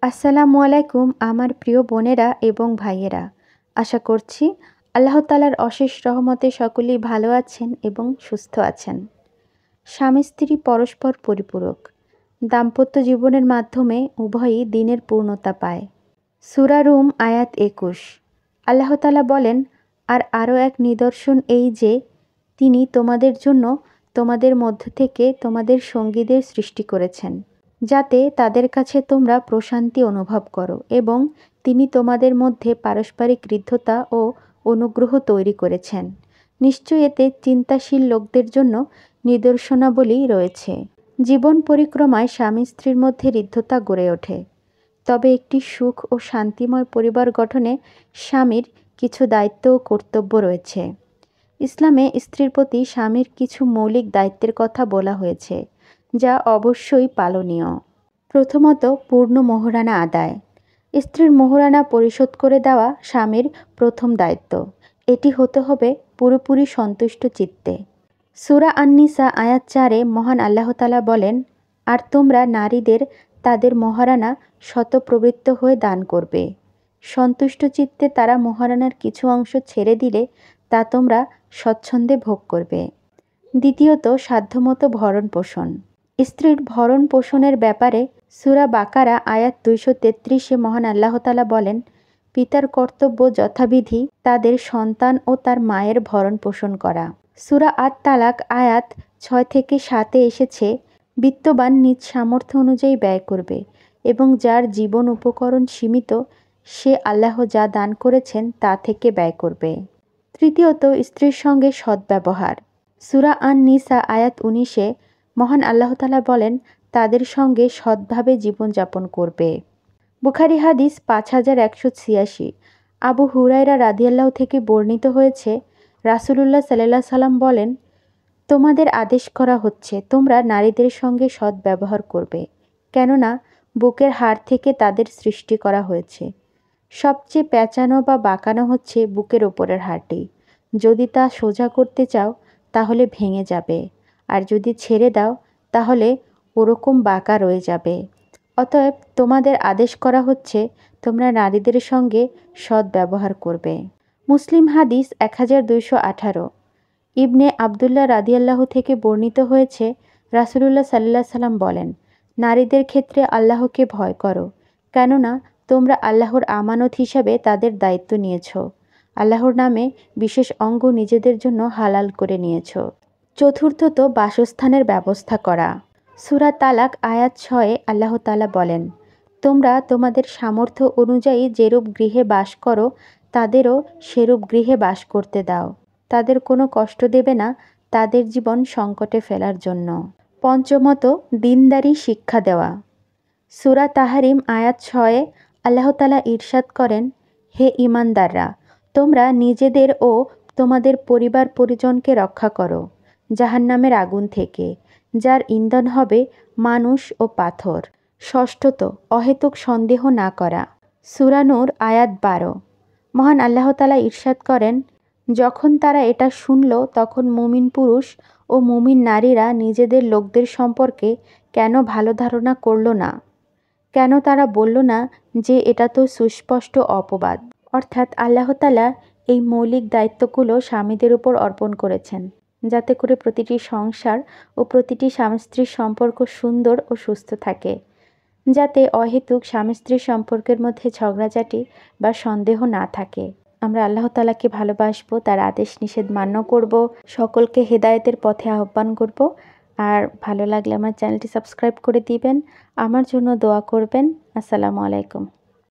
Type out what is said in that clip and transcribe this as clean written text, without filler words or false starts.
আসসালামু আলাইকুম আমার প্রিয় বোনেরা এবং ভাইয়েরা। আশা করছি আল্লাহ তাআলার অশেষ রহমতে সকলেই ভালো আছেন এবং সুস্থ আছেন। স্বামী স্ত্রী পরস্পর পরিপূরক। দাম্পত্য জীবনের মাধ্যমে উভয়ই দিনের পূর্ণতা পায়। সূরা রুম আয়াত ২১। আল্লাহ তাআলা বলেন, আর আরও এক নিদর্শন এই যে তিনি তোমাদের জন্য তোমাদের মধ্য থেকে তোমাদের সঙ্গীদের সৃষ্টি করেছেন, যাতে তাদের কাছে তোমরা প্রশান্তি অনুভব করো, এবং তিনি তোমাদের মধ্যে পারস্পরিক হৃদ্যতা ও অনুগ্রহ তৈরি করেছেন। নিশ্চয়ই এতে চিন্তাশীল লোকদের জন্য নিদর্শনাবলী রয়েছে। জীবন পরিক্রমায় স্বামী স্ত্রীর মধ্যে হৃদ্যতা গড়ে ওঠে। তবে একটি সুখ ও শান্তিময় পরিবার গঠনে স্বামীর কিছু দায়িত্ব ও কর্তব্য রয়েছে। ইসলামে স্ত্রীর প্রতি স্বামীর কিছু মৌলিক দায়িত্বের কথা বলা হয়েছে, যা অবশ্যই পালনীয়। প্রথমত, পূর্ণ মোহরানা আদায়। স্ত্রীর মোহরানা পরিশোধ করে দেওয়া স্বামীর প্রথম দায়িত্ব। এটি হতে হবে পুরোপুরি সন্তুষ্ট চিত্তে। সূরা আন-নিসা আয়াত ৪-এ মহান আল্লাহ তাআলা বলেন, আর তোমরা নারীদের তাদের মোহরানা শতপ্রবৃত্ত হয়ে দান করবে। সন্তুষ্ট চিত্তে তারা মোহরানার কিছু অংশ ছেড়ে দিলে তা তোমরা স্বচ্ছন্দে ভোগ করবে। দ্বিতীয়ত, সাধ্যমতো ভরণ পোষণ। স্ত্রীর ভরণ পোষণের ব্যাপারে সূরা বাকারা আয়াত ২৩৩-এ মহান আল্লাহ তাআলা বলেন, পিতার কর্তব্য যথাবিধি তাদের সন্তান ও তার মায়ের ভরণ পোষণ করা। সূরা আত-তালাক আয়াত ৬-৭-এ এসেছে, বিত্তবান নিজ সামর্থ্য অনুযায়ী ব্যয় করবে, এবং যার জীবন উপকরণ সীমিত সে আল্লাহ যা দান করেছেন তা থেকে ব্যয় করবে। তৃতীয়ত, স্ত্রীর সঙ্গে সদ্ব্যবহার। সূরা আন-নিসা আয়াত ১৯-এ মহান আল্লাহ তাআলা বলেন, তাদের সঙ্গে সৎভাবে জীবনযাপন করবে। বুখারী হাদিস ৫১৮৬। আবু হুরায়রা রাদিয়াল্লাহু থেকে বর্ণিত হয়েছে, রাসূলুল্লাহ সাল্লাল্লাহু আলাইহি সাল্লাম বলেন, তোমাদের আদেশ করা হচ্ছে তোমরা নারীদের সঙ্গে সৎ ব্যবহার করবে, কেননা বুকের হাড় থেকে তাদের সৃষ্টি করা হয়েছে। সবচেয়ে প্যাঁচানো বা বাঁকানো হচ্ছে বুকের ওপরের হাড়টি। যদি তা সোজা করতে চাও তাহলে ভেঙে যাবে, আর যদি ছেড়ে দাও তাহলে ওরকম বাঁকা রয়ে যাবে। অতএব তোমাদের আদেশ করা হচ্ছে তোমরা নারীদের সঙ্গে সৎ ব্যবহার করবে। মুসলিম হাদিস ১২১৮। ইবনে আবদুল্লাহ রাদিয়াল্লাহু থেকে বর্ণিত হয়েছে, রাসূলুল্লাহ সাল্লাল্লাহু আলাইহি সাল্লাম বলেন, নারীদের ক্ষেত্রে আল্লাহকে ভয় করো, কেননা তোমরা আল্লাহর আমানত হিসাবে তাদের দায়িত্ব নিয়েছ। আল্লাহর নামে বিশেষ অঙ্গ নিজেদের জন্য হালাল করে নিয়েছ। চতুর্থত, বাসস্থানের ব্যবস্থা করা। সূরা তালাক আয়াত ৬-এ আল্লাহ তাআলা বলেন, তোমরা তোমাদের সামর্থ্য অনুযায়ী যেরূপ গৃহে বাস করো তাদেরও সেরূপ গৃহে বাস করতে দাও। তাদের কোনো কষ্ট দেবে না তাদের জীবন সংকটে ফেলার জন্য। পঞ্চমত, দিনদারি শিক্ষা দেওয়া। সূরা তাহরিম আয়াত ৬-এ আল্লাহ তাআলা ইরশাদ করেন, হে ঈমানদাররা, তোমরা নিজেদের ও তোমাদের পরিবার পরিজনকে রক্ষা করো জাহান্নামের আগুন থেকে, যার ইন্ধন হবে মানুষ ও পাথর। ষষ্ঠত, অহেতুক সন্দেহ না করা। সূরা নূর আয়াত ১২। মহান আল্লাহ তাআলা ইরশাদ করেন, যখন তারা এটা শুনল তখন মুমিন পুরুষ ও মুমিন নারীরা নিজেদের লোকদের সম্পর্কে কেন ভালো ধারণা করল না? কেন তারা বলল না যে এটা তো সুস্পষ্ট অপবাদ? অর্থাৎ আল্লাহ তাআলা এই মৌলিক দায়িত্বগুলো স্বামীদের উপর অর্পণ করেছেন, যাতে করে প্রতিটি সংসার ও প্রতিটি স্বামী স্ত্রীর সম্পর্ক সুন্দর ও সুস্থ থাকে, যাতে অহেতুক স্বামী স্ত্রীর সম্পর্কের মধ্যে ঝগড়াঝাটি বা সন্দেহ না থাকে। আমরা আল্লাহ তাআলাকে ভালোবাসবো, তার আদেশ নিষেধ মান্য করব, সকলকে হেদায়েতের পথে আহ্বান করব। আর ভালো লাগলে আমার চ্যানেলটি সাবস্ক্রাইব করে দিবেন, আমার জন্য দোয়া করবেন। আসসালামু আলাইকুম।